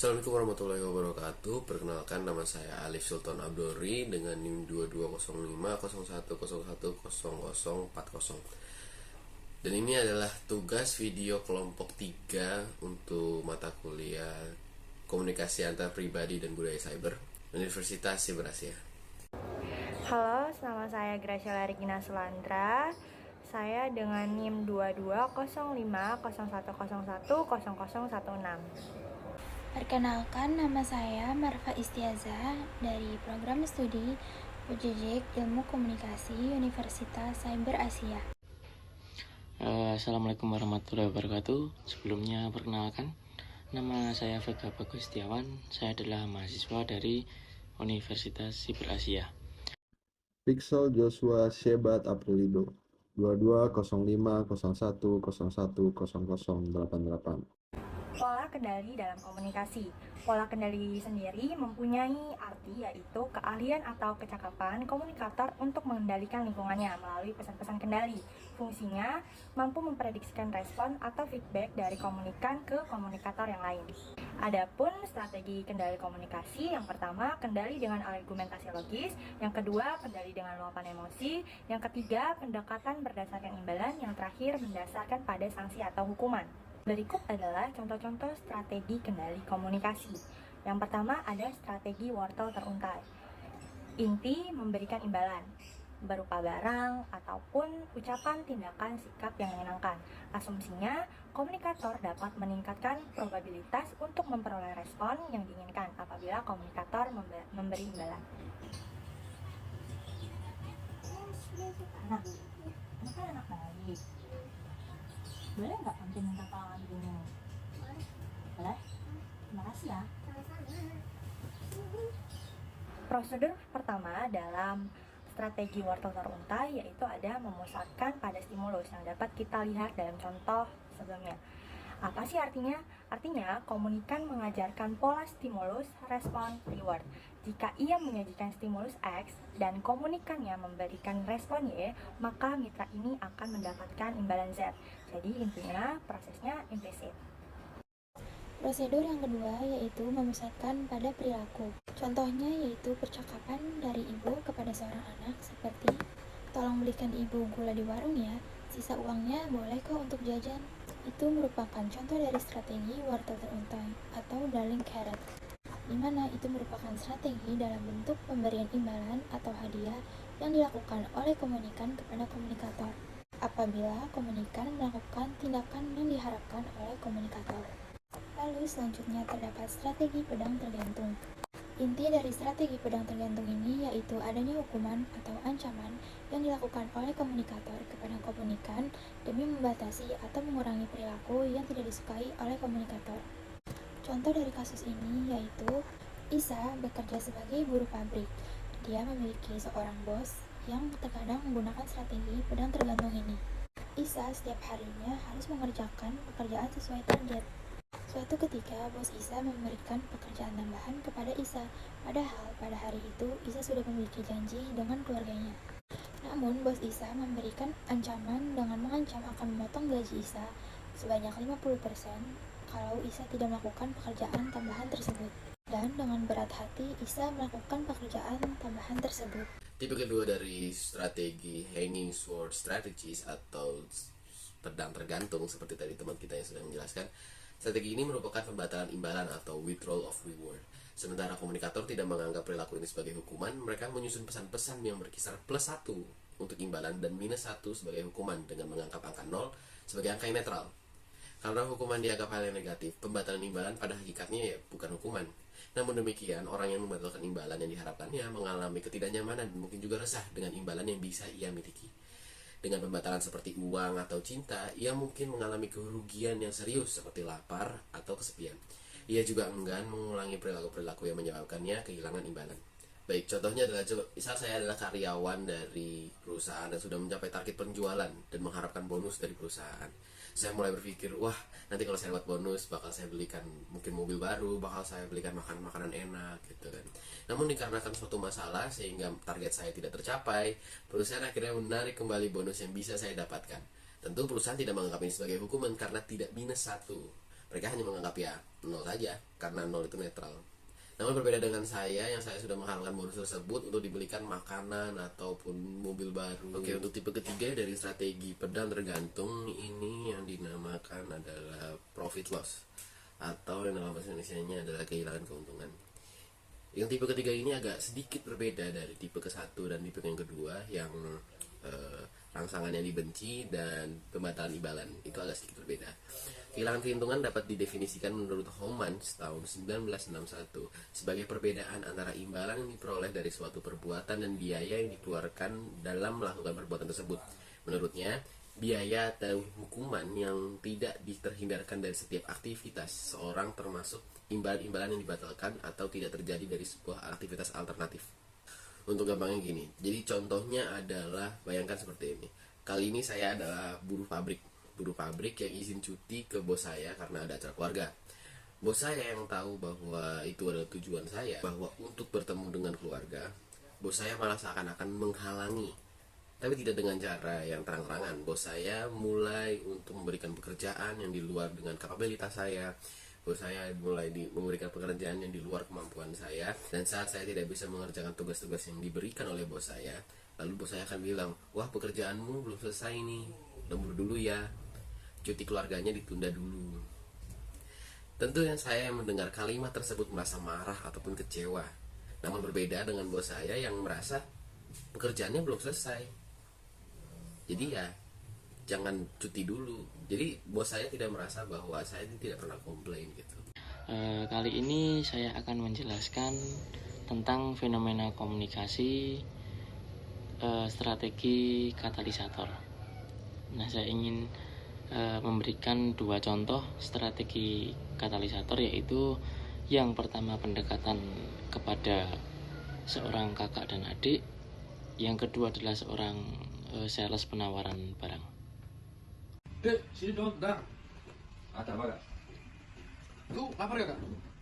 Assalamualaikum warahmatullahi wabarakatuh. Perkenalkan, nama saya Alif Sultan Abdori dengan NIM 220501010040. Dan ini adalah tugas video kelompok 3 untuk mata kuliah Komunikasi Antar Pribadi dan Budaya Cyber, Universitas Cyber Asia. Halo, nama saya Graciela Regina Sulandra. Saya dengan NIM 220501010016. Perkenalkan, nama saya Marfa Istiazah dari Program Studi PJJ Ilmu Komunikasi Universitas Cyber Asia. Assalamualaikum warahmatullahi wabarakatuh. Sebelumnya perkenalkan, nama saya Vega Bagus Setiawan. Saya adalah mahasiswa dari Universitas Cyber Asia. Pixel Joshua Shebat Aprilido 220501010088. Pola kendali dalam komunikasi. Pola kendali sendiri mempunyai arti yaitu keahlian atau kecakapan komunikator untuk mengendalikan lingkungannya melalui pesan-pesan kendali. Fungsinya mampu memprediksikan respon atau feedback dari komunikan ke komunikator yang lain. Adapun strategi kendali komunikasi, yang pertama kendali dengan argumentasi logis, yang kedua kendali dengan luapan emosi, yang ketiga pendekatan berdasarkan imbalan, yang terakhir berdasarkan pada sanksi atau hukuman. Berikut adalah contoh-contoh strategi kendali komunikasi. Yang pertama ada strategi wortel teruntai. Inti memberikan imbalan berupa barang ataupun ucapan, tindakan, sikap yang menyenangkan. Asumsinya, komunikator dapat meningkatkan probabilitas untuk memperoleh respon yang diinginkan apabila komunikator memberi imbalan. Nah, ini kan anak baik. Boleh nggak Tante minta tolong dulu? Boleh? Terima kasih ya. Prosedur pertama dalam strategi wortel teruntai yaitu ada memusatkan pada stimulus yang dapat kita lihat dalam contoh sebelumnya. Apa sih artinya? Artinya, komunikan mengajarkan pola stimulus, respon, reward. Jika ia menyajikan stimulus X dan komunikannya memberikan respon Y, maka mitra ini akan mendapatkan imbalan Z. Jadi intinya prosesnya implisit. Prosedur yang kedua yaitu memusatkan pada perilaku. Contohnya yaitu percakapan dari ibu kepada seorang anak seperti, "Tolong belikan ibu gula di warung ya, sisa uangnya boleh kok untuk jajan." Itu merupakan contoh dari strategi wortel teruntai atau darling carrot, di mana itu merupakan strategi dalam bentuk pemberian imbalan atau hadiah yang dilakukan oleh komunikan kepada komunikator apabila komunikan melakukan tindakan yang diharapkan oleh komunikator. Lalu selanjutnya terdapat strategi pedang tergantung. Inti dari strategi pedang tergantung ini yaitu adanya hukuman atau ancaman yang dilakukan oleh komunikator kepada komunikan demi membatasi atau mengurangi perilaku yang tidak disukai oleh komunikator. Contoh dari kasus ini yaitu Isa bekerja sebagai buruh pabrik. Dia memiliki seorang bos yang terkadang menggunakan strategi pedang tergantung ini. Isa setiap harinya harus mengerjakan pekerjaan sesuai target. Suatu ketika, bos Isa memberikan pekerjaan tambahan kepada Isa, padahal pada hari itu Isa sudah memiliki janji dengan keluarganya. Namun, bos Isa memberikan ancaman dengan mengancam akan memotong gaji Isa sebanyak 50% kalau Isa tidak melakukan pekerjaan tambahan tersebut. Dan dengan berat hati, Isa melakukan pekerjaan tambahan tersebut. Tipe kedua dari strategi hanging sword strategies atau pedang tergantung seperti tadi teman kita yang sudah menjelaskan. Strategi ini merupakan pembatalan imbalan atau withdrawal of reward. Sementara komunikator tidak menganggap perilaku ini sebagai hukuman, mereka menyusun pesan-pesan yang berkisar +1 untuk imbalan dan -1 sebagai hukuman dengan menganggap angka 0 sebagai angka yang netral. Karena hukuman dianggap hal yang negatif, pembatalan imbalan pada hakikatnya ya bukan hukuman. Namun demikian, orang yang membatalkan imbalan yang diharapkannya mengalami ketidaknyamanan dan mungkin juga resah dengan imbalan yang bisa ia miliki. Dengan pembatalan seperti uang atau cinta, ia mungkin mengalami kerugian yang serius seperti lapar atau kesepian. Ia juga enggan mengulangi perilaku-perilaku yang menyebabkannya kehilangan imbalan. Baik, contohnya adalah, misal saya adalah karyawan dari perusahaan dan sudah mencapai target penjualan dan mengharapkan bonus dari perusahaan. Saya mulai berpikir, wah nanti kalau saya dapat bonus bakal saya belikan mungkin mobil baru, bakal saya belikan makanan enak gitu kan. Namun dikarenakan suatu masalah sehingga target saya tidak tercapai, perusahaan akhirnya menarik kembali bonus yang bisa saya dapatkan. Tentu perusahaan tidak menganggap ini sebagai hukuman karena tidak -1. Mereka hanya menganggap ya nol saja, karena nol itu netral. Namun berbeda dengan saya, yang saya sudah menghalalkan bonus tersebut untuk dibelikan makanan ataupun mobil baru. Oke, untuk tipe ketiga dari strategi pedang tergantung, ini yang dinamakan adalah profit loss, atau yang dalam bahasa Indonesianya adalah kehilangan keuntungan. Yang tipe ketiga ini agak sedikit berbeda dari tipe ke-1 dan tipe yang kedua, yang rangsangannya dibenci dan pembatalan imbalan itu agak sedikit berbeda. Kehilangan keuntungan dapat didefinisikan menurut Homans tahun 1961 sebagai perbedaan antara imbalan yang diperoleh dari suatu perbuatan dan biaya yang dikeluarkan dalam melakukan perbuatan tersebut. Menurutnya, biaya atau hukuman yang tidak terhindarkan dari setiap aktivitas seorang, termasuk imbalan-imbalan yang dibatalkan atau tidak terjadi dari sebuah aktivitas alternatif. Untuk gampangnya gini, jadi contohnya adalah bayangkan seperti ini. Kali ini saya adalah buruh pabrik yang izin cuti ke bos saya karena ada acara keluarga. Bos saya yang tahu bahwa itu adalah tujuan saya, bahwa untuk bertemu dengan keluarga, bos saya malah seakan-akan menghalangi. Tapi tidak dengan cara yang terang-terangan. Bos saya mulai untuk memberikan pekerjaan yang di luar dengan kapabilitas saya. Bos saya mulai memberikan pekerjaan yang di luar kemampuan saya. Dan saat saya tidak bisa mengerjakan tugas-tugas yang diberikan oleh bos saya, lalu bos saya akan bilang, wah pekerjaanmu belum selesai nih, lembur dulu ya, cuti keluarganya ditunda dulu. Tentu yang saya mendengar kalimat tersebut merasa marah ataupun kecewa. Namun berbeda dengan bos saya yang merasa pekerjaannya belum selesai. Jadi ya jangan cuti dulu. Jadi bos saya tidak merasa bahwa saya tidak pernah komplain gitu. Kali ini saya akan menjelaskan tentang fenomena komunikasi, strategi katalisator. Nah, saya ingin memberikan dua contoh strategi katalisator, yaitu yang pertama pendekatan kepada seorang kakak dan adik, yang kedua adalah seorang sales penawaran barang. Dek, sini dong, bentar. Ada apa, Kak? Lu lapar ya, Kak?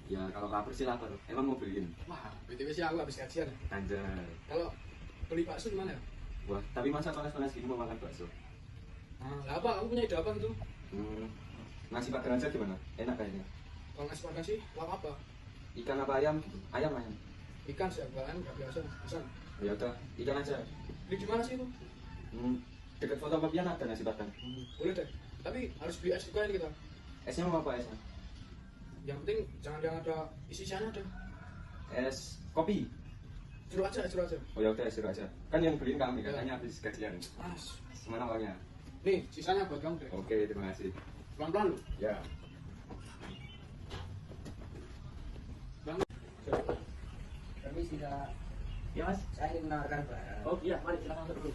Ya, kalau lapar sih lapar. Emang mau beliin? Wah, BTW sih aku habis gajian. Anjay. Kalau beli bakso gimana ya? Wah, tapi masa panas-panas gini mau makan bakso? Lah apa, kamu punya ide apa gitu? Nasi padang aja gimana? Enak kayaknya. Kalau nasi padang sih, lauk apa? Ikan apa ayam gitu? Ayam. Ikan sih, nggak biasa. Pesan. Ya udah, ikan aja. Beli di mana sih itu? Dekat fotokopian ada nasi padang. Boleh deh. Tapi harus beli es juga ini kita. Esnya mau apa esnya? Yang penting jangan yang ada isinya deh. Es kopi. Jeruk aja, jeruk aja. Oh ya udah, es jeruk aja. Kan yang beliin kami, katanya habis gajian. Mas, Semana uangnya? nih sisanya buat kamu deh. Oke, terima kasih. Pelan-pelan lu. Ya. Kami sudah, Ya Mas. saya ingin menawarkan barang. Oh iya, mari silakan masuk dulu.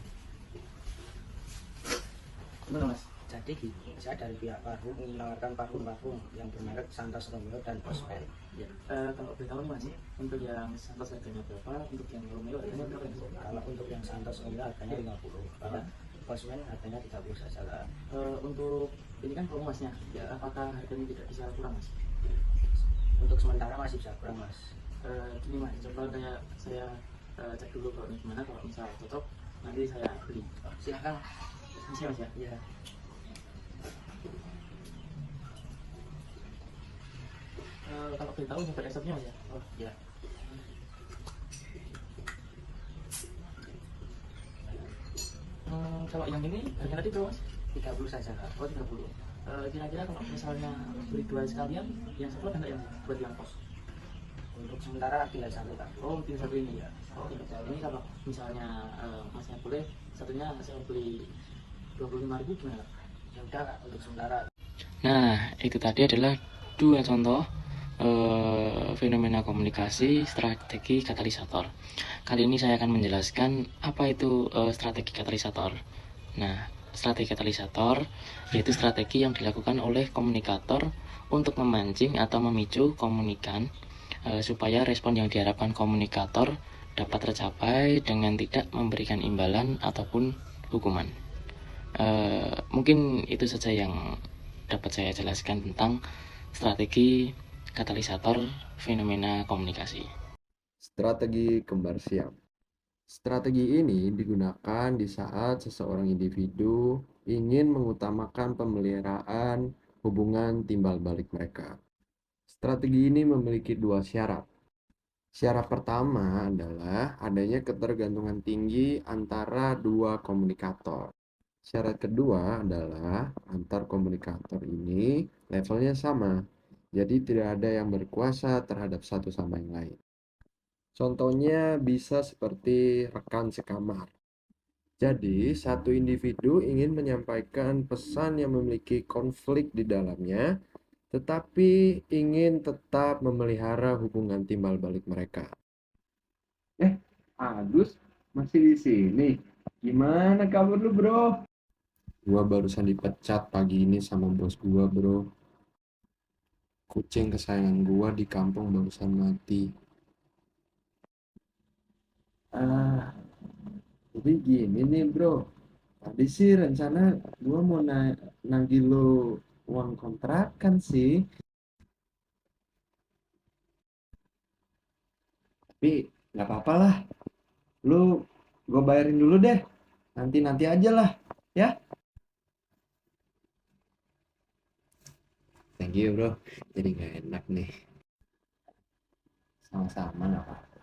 Gimana Mas? Jadi gini, saya dari pihak parfum ingin menawarkan parfum yang bermerek Santos Romeo dan Ospen. Ya. Kalau boleh tahu nih Mas, untuk yang Santos harganya berapa? Untuk yang Romeo harganya berapa? Kalau untuk yang Santos Romeo harganya 50, kalau Ospen harganya 30 saja lah. Untuk ini kan promo Masnya, ya apakah harganya tidak bisa kurang Mas? Untuk sementara masih bisa kurang mas. Gini Mas, coba kayak saya cek dulu kalau ini gimana, kalau misal cocok nanti saya beli. Silakan. Bisa Mas ya? Ya. Kalau boleh tahu nyampe resepnya Mas ya? Oh ya. Kalau yang ini harganya tadi berapa Mas? 30 saja kak. Oh 30. Kira-kira kalau misalnya beli dua sekalian, yang satu ada nggak yang buat yang kos? Untuk sementara tinggal satu kak. Oh tinggal satu ini ya. Oh tinggal satu ini, kalau misalnya Masnya boleh satunya saya beli 25.000 gimana? Ya udah kak, untuk sementara. Nah, itu tadi adalah dua contoh fenomena komunikasi strategi katalisator. Kali ini saya akan menjelaskan apa itu strategi katalisator. Nah, strategi katalisator yaitu strategi yang dilakukan oleh komunikator untuk memancing atau memicu komunikan supaya respon yang diharapkan komunikator dapat tercapai dengan tidak memberikan imbalan ataupun hukuman. Mungkin itu saja yang dapat saya jelaskan tentang strategi katalisator fenomena komunikasi. Strategi kembar siam. Strategi ini digunakan di saat seseorang individu ingin mengutamakan pemeliharaan hubungan timbal balik mereka. Strategi ini memiliki dua syarat. Syarat pertama adalah adanya ketergantungan tinggi antara dua komunikator. Syarat kedua adalah antar komunikator ini levelnya sama, jadi tidak ada yang berkuasa terhadap satu sama yang lain. Contohnya bisa seperti rekan sekamar. Jadi, satu individu ingin menyampaikan pesan yang memiliki konflik di dalamnya, tetapi ingin tetap memelihara hubungan timbal balik mereka. Agus masih di sini. Gimana kabar lu, bro? Gua barusan dipecat pagi ini sama bos gua, bro. Kucing kesayangan gua di kampung barusan mati. Jadi gini nih, bro. Tadi sih rencana gua mau nagih lu uang kontrakan sih. Tapi nggak apa-apa lah. Lu gua bayarin dulu deh. Nanti aja lah, ya. Thank you, bro. Jadi nggak enak nih. Sama-sama nggak apa-apa.